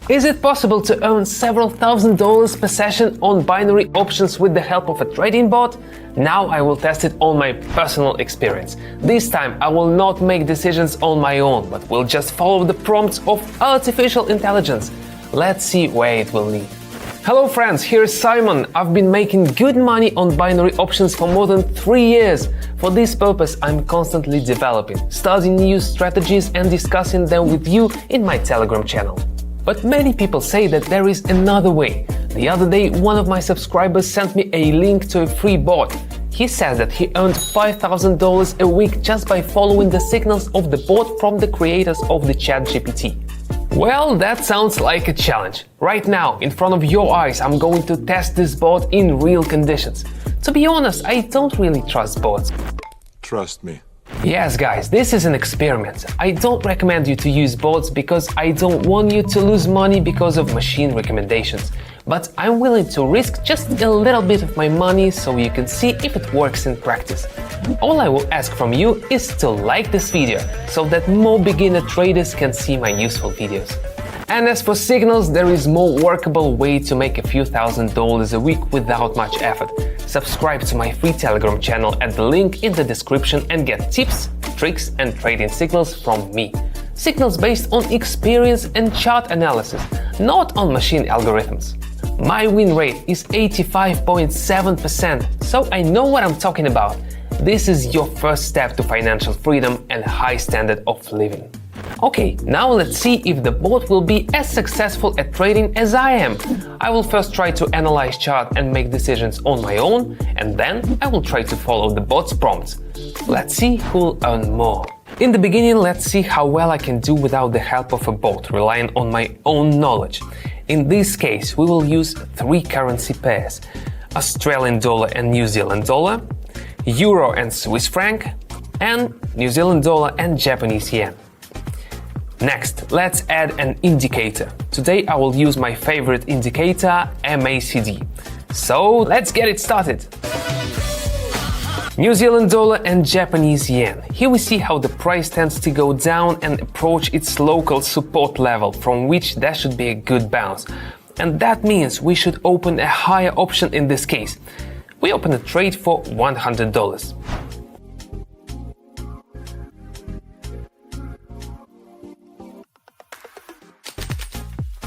Is it possible to earn several $1,000s per session on binary options with the help of a trading bot? Now I will test it on my personal experience. This time I will not make decisions on my own, but will just follow the prompts of artificial intelligence. Let's see where it will lead. Hello friends, here's Simon. I've been making good money on binary options for more than 3 years. For this purpose, I'm constantly developing, studying new strategies and discussing them with you in my Telegram channel. But many people say that there is another way. The other day, one of my subscribers sent me a link to a free bot. He says that he earned $5,000 a week just by following the signals of the bot from the creators of the ChatGPT. Well, that sounds like a challenge. Right now, in front of your eyes, I'm going to test this bot in real conditions. To be honest, I don't really trust bots. Trust me. Yes, guys, this is an experiment. I don't recommend you to use bots because I don't want you to lose money because of machine recommendations. But I'm willing to risk just a little bit of my money so you can see if it works in practice. All I will ask from you is to like this video so that more beginner traders can see my useful videos. And as for signals, there is more workable way to make a few $1,000s a week without much effort. Subscribe to my free Telegram channel at the link in the description and get tips, tricks and trading signals from me. Signals based on experience and chart analysis, not on machine algorithms. My win rate is 85.7%, so I know what I'm talking about. This is your first step to financial freedom and high standard of living. Okay, now let's see if the bot will be as successful at trading as I am. I will first try to analyze chart and make decisions on my own, and then I will try to follow the bot's prompts. Let's see who'll earn more. In the beginning, let's see how well I can do without the help of a bot, relying on my own knowledge. In this case, we will use 3 currency pairs: Australian dollar and New Zealand dollar, Euro and Swiss franc, and New Zealand dollar and Japanese yen. Next, let's add an indicator. Today I will use my favorite indicator, MACD. So let's get it started. New Zealand dollar and Japanese yen. Here we see how the price tends to go down and approach its local support level, from which there should be a good bounce. And that means we should open a higher option in this case. We open a trade for $100.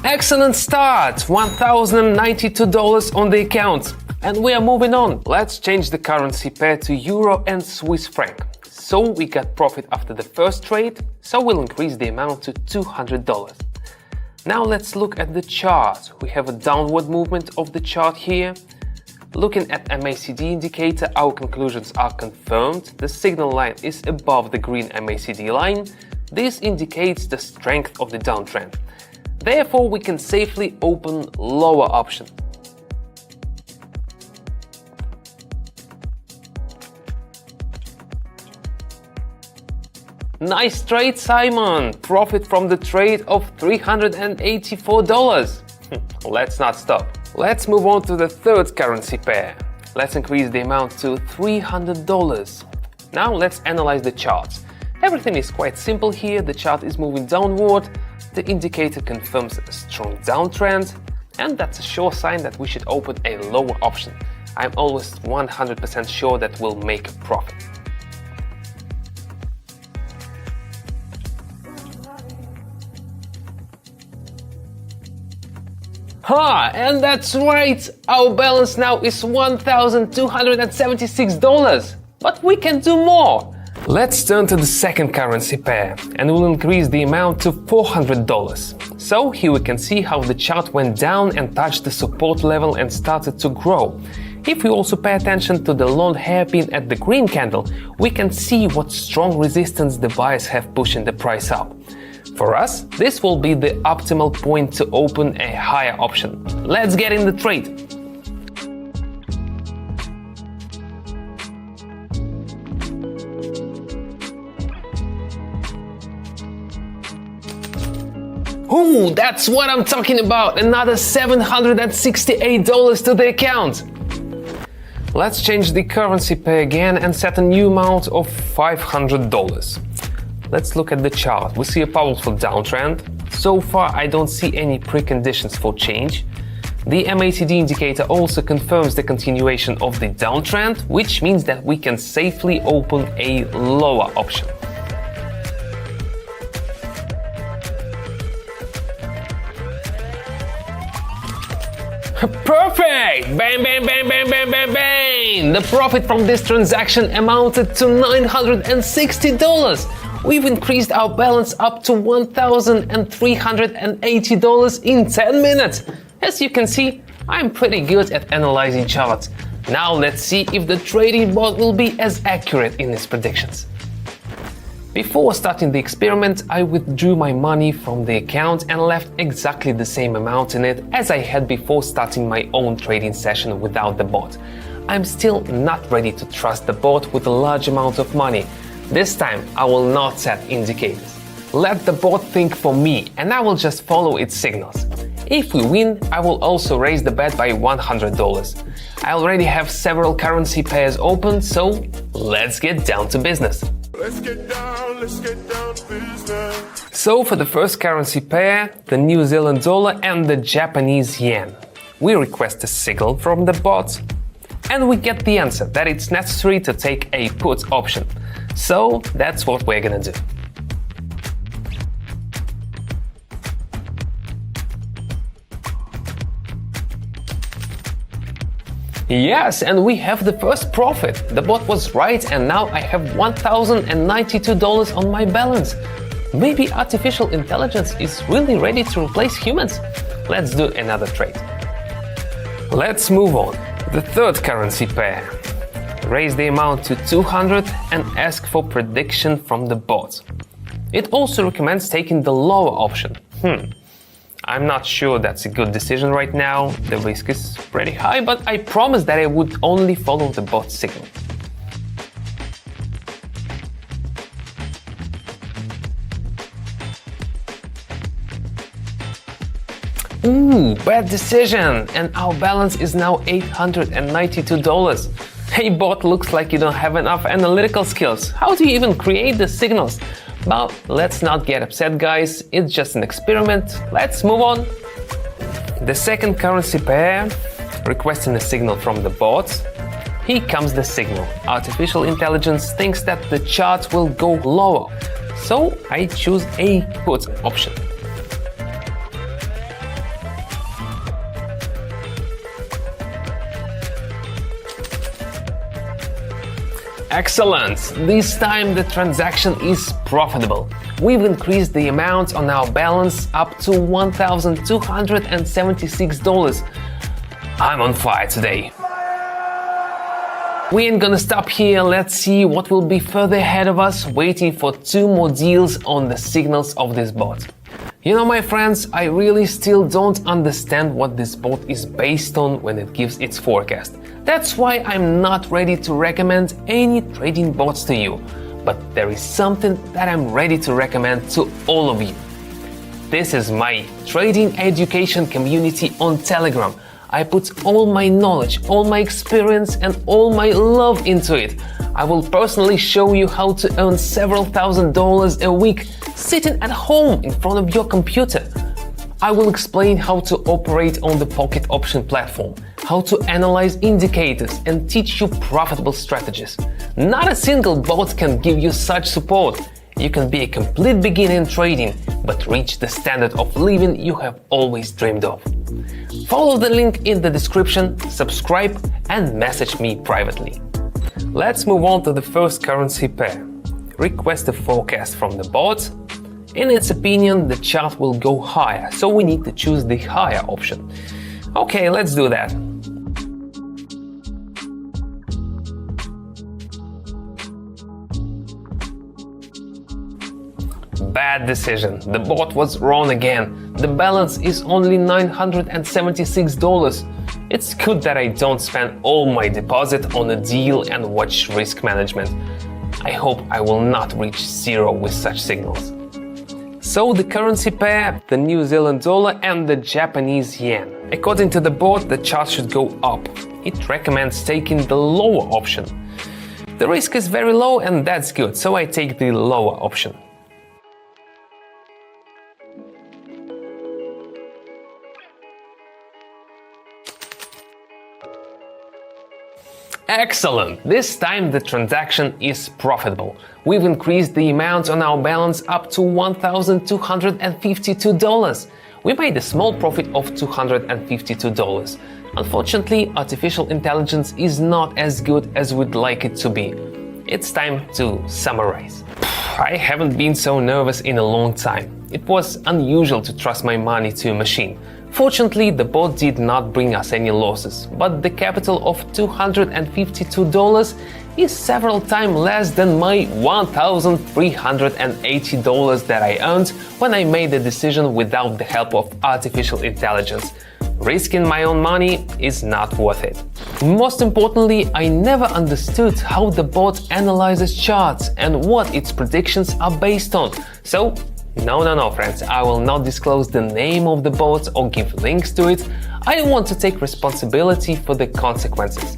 Excellent start! $1,092 on the account. And we are moving on. Let's change the currency pair to Euro and Swiss franc. So we got profit after the first trade, so we'll increase the amount to $200. Now let's look at the chart. We have a downward movement of the chart here. Looking at MACD indicator, our conclusions are confirmed. The signal line is above the green MACD line. This indicates the strength of the downtrend. Therefore, we can safely open lower option. Nice trade, Simon! Profit from the trade of $384. Let's not stop. Let's move on to the third currency pair. Let's increase the amount to $300. Now let's analyze the charts. Everything is quite simple here. The chart is moving downward. The indicator confirms a strong downtrend, and that's a sure sign that we should open a lower option. I'm always 100% sure that we'll make a profit. And that's right! Our balance now is $1,276, but we can do more! Let's turn to the second currency pair, and we'll increase the amount to $400. So here we can see how the chart went down and touched the support level and started to grow. If we also pay attention to the long hairpin at the green candle, we can see what strong resistance the buyers have pushing the price up. For us, this will be the optimal point to open a higher option. Let's get in the trade. Ooh, that's what I'm talking about! Another $768 to the account! Let's change the currency pair again and set a new amount of $500. Let's look at the chart. We see a powerful downtrend, So far, I don't see any preconditions for change. The MACD indicator also confirms the continuation of the downtrend, which means that we can safely open a lower option. Perfect! Bang, bang, bang, bang, bang, bang, bang! The profit from this transaction amounted to $960. We've increased our balance up to $1,380 in 10 minutes. As you can see, I'm pretty good at analyzing charts. Now let's see if the trading bot will be as accurate in its predictions. Before starting the experiment, I withdrew my money from the account and left exactly the same amount in it as I had before starting my own trading session without the bot. I'm still not ready to trust the bot with a large amount of money. This time, I will not set indicators. Let the bot think for me and I will just follow its signals. If we win, I will also raise the bet by $100. I already have several currency pairs open, so let's get down to business. Let's get down to business. So for the first currency pair, the New Zealand dollar and the Japanese yen, we request a signal from the bot and we get the answer that it's necessary to take a put option. So that's what we're gonna do. Yes, and we have the first profit. The bot was right and now I have $1,092 on my balance. Maybe artificial intelligence is really ready to replace humans. Let's do another trade. Let's move on. The third currency pair. Raise the amount to 200 and ask for prediction from the bot. It also recommends taking the lower option. I'm not sure that's a good decision right now. The risk is pretty high, but I promised that I would only follow the bot signal. Ooh, bad decision! And our balance is now $892. Hey bot, looks like you don't have enough analytical skills. How do you even create the signals? But let's not get upset, guys. It's just an experiment. Let's move on. The second currency pair, requesting a signal from the bot. Here comes the signal. Artificial intelligence thinks that the chart will go lower. So I choose a put option. Excellent! This time the transaction is profitable. We've increased the amount on our balance up to $1,276. I'm on fire today. We ain't gonna stop here. Let's see what will be further ahead of us, waiting for 2 more deals on the signals of this bot. You know, my friends, I really still don't understand what this bot is based on when it gives its forecast. That's why I'm not ready to recommend any trading bots to you. But there is something that I'm ready to recommend to all of you. This is my trading education community on Telegram. I put all my knowledge, all my experience and all my love into it. I will personally show you how to earn several $1,000s a week sitting at home in front of your computer. I will explain how to operate on the Pocket Option platform, how to analyze indicators and teach you profitable strategies. Not a single bot can give you such support. You can be a complete beginner in trading, but reach the standard of living you have always dreamed of. Follow the link in the description, subscribe and message me privately. Let's move on to the first currency pair. Request a forecast from the bot. In its opinion, the chart will go higher, so we need to choose the higher option. Okay, let's do that. Bad decision. The bot was wrong again. The balance is only $976. It's good that I don't spend all my deposit on a deal and watch risk management. I hope I will not reach zero with such signals. So the currency pair, the New Zealand dollar and the Japanese yen. According to the bot, the chart should go up. It recommends taking the lower option. The risk is very low and that's good, so I take the lower option. Excellent! This time the transaction is profitable. We've increased the amount on our balance up to $1,252. We made a small profit of $252. Unfortunately, artificial intelligence is not as good as we'd like it to be. It's time to summarize. I haven't been so nervous in a long time. It was unusual to trust my money to a machine. Fortunately, the bot did not bring us any losses, but the capital of $252 is several times less than my $1,380 that I earned when I made the decision without the help of artificial intelligence. Risking my own money is not worth it. Most importantly, I never understood how the bot analyzes charts and what its predictions are based on. So, no, friends, I will not disclose the name of the bot or give links to it. I don't want to take responsibility for the consequences.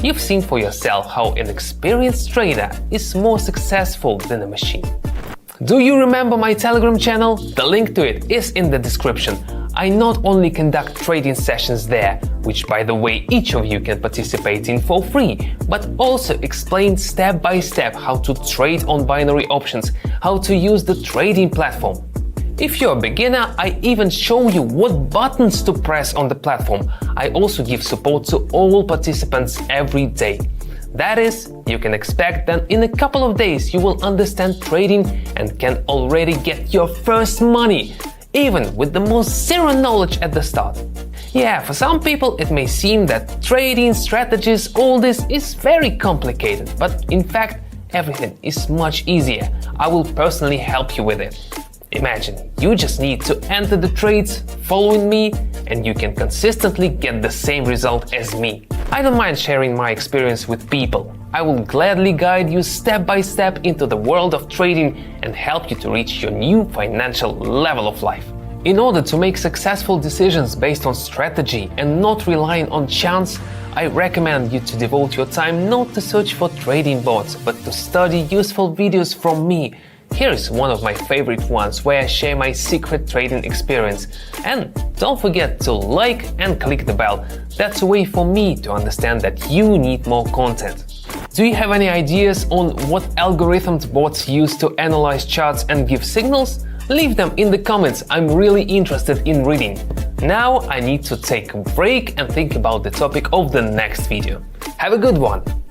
You've seen for yourself how an experienced trader is more successful than a machine. Do you remember my Telegram channel? The link to it is in the description. I not only conduct trading sessions there, which by the way each of you can participate in for free, but also explain step by step how to trade on binary options, how to use the trading platform. If you're a beginner, I even show you what buttons to press on the platform. I also give support to all participants every day. That is, you can expect that in a couple of days you will understand trading and can already get your first money, even with the most zero knowledge at the start. Yeah, for some people it may seem that trading, strategies, all this is very complicated, but in fact everything is much easier. I will personally help you with it. Imagine, you just need to enter the trades, following me, and you can consistently get the same result as me. I don't mind sharing my experience with people. I will gladly guide you step by step into the world of trading and help you to reach your new financial level of life. In order to make successful decisions based on strategy and not relying on chance, I recommend you to devote your time not to search for trading bots, but to study useful videos from me. Here is one of my favorite ones where I share my secret trading experience. And don't forget to like and click the bell. That's a way for me to understand that you need more content. Do you have any ideas on what algorithms bots use to analyze charts and give signals? Leave them in the comments, I'm really interested in reading. Now I need to take a break and think about the topic of the next video. Have a good one!